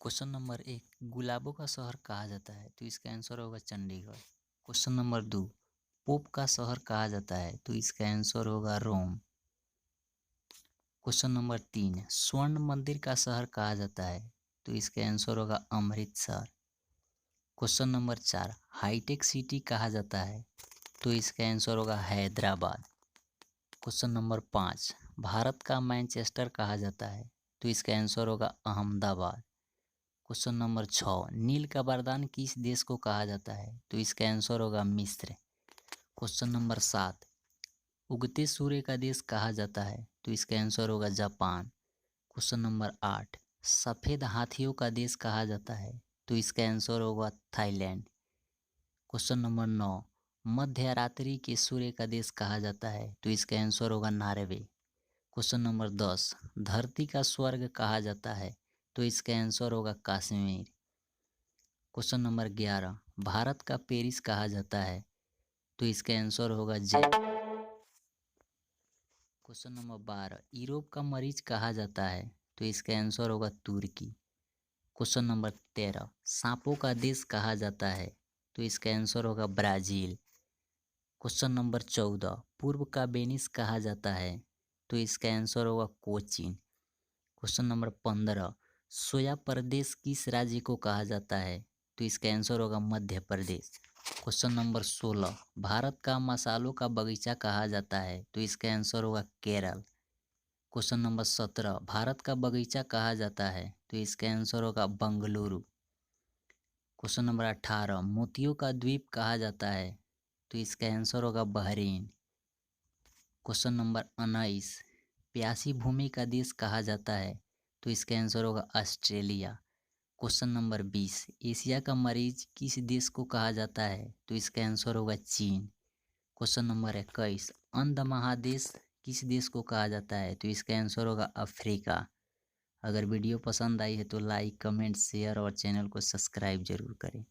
Question number 1, गुलाबों का शहर कहा जाता है, तो इसका आंसर होगा चंडीगढ़। क्वेश्चन नंबर 2, पोप का शहर कहा जाता है, तो इसका आंसर होगा रोम। क्वेश्चन नंबर 3, स्वर्ण मंदिर का शहर कहा जाता है, तो इसका आंसर होगा अमृतसर। क्वेश्चन नंबर 4, हाईटेक सिटी कहा जाता है, तो इसका आंसर होगा हैदराबाद। क्वेश्चन नंबर 5, भारत का मैनचेस्टर कहा जाता है, तो इसका आंसर होगा अहमदाबाद। क्वेश्चन नंबर 6, नील का वरदान किस देश को कहा जाता है, तो इसका आंसर होगा मिस्र। क्वेश्चन नंबर 7, उगते सूर्य का देश कहा जाता है, तो इसका आंसर होगा जापान। क्वेश्चन नंबर 8, सफ़ेद हाथियों का देश कहा जाता है, तो इसका आंसर होगा थाईलैंड। क्वेश्चन नंबर 9, मध्य रात्रि के सूर्य का देश कहा जाता है, तो इसका आंसर होगा नॉर्वे। क्वेश्चन नंबर 10, धरती का स्वर्ग कहा जाता है, तो इसका आंसर होगा कश्मीर। क्वेश्चन नंबर 11, भारत का पेरिस कहा जाता है, तो इसका आंसर होगा जयपुर। क्वेश्चन नंबर 12, यूरोप का मरीज कहा जाता है, तो इसका आंसर होगा तुर्की। क्वेश्चन नंबर 13, सांपों का देश कहा जाता है, तो इसका आंसर होगा ब्राज़ील। क्वेश्चन नंबर 14, पूर्व का वेनिस कहा जाता है, तो इसका आंसर होगा कोचीन। क्वेश्चन नंबर 15, सोया प्रदेश किस राज्य को कहा जाता है, तो इसका आंसर होगा मध्य प्रदेश। क्वेश्चन नंबर 16, भारत का मसालों का बगीचा कहा जाता है, तो इसका आंसर होगा केरल। क्वेश्चन नंबर 17, भारत का बगीचा कहा जाता है, तो इसका आंसर होगा बंगलुरु। क्वेश्चन नंबर 18, मोतियों का द्वीप कहा जाता है, तो इसका आंसर होगा बहरीन। क्वेश्चन नंबर 19, प्यासी भूमि का देश कहा जाता है, तो इसका आंसर होगा ऑस्ट्रेलिया। क्वेश्चन नंबर 20, एशिया का मरीज किस देश को कहा जाता है, तो इसका आंसर होगा चीन। क्वेश्चन नंबर 21, अंध महादेश किस देश को कहा जाता है, तो इसका आंसर होगा अफ्रीका। अगर वीडियो पसंद आई है तो लाइक, कमेंट, शेयर और चैनल को सब्सक्राइब जरूर करें।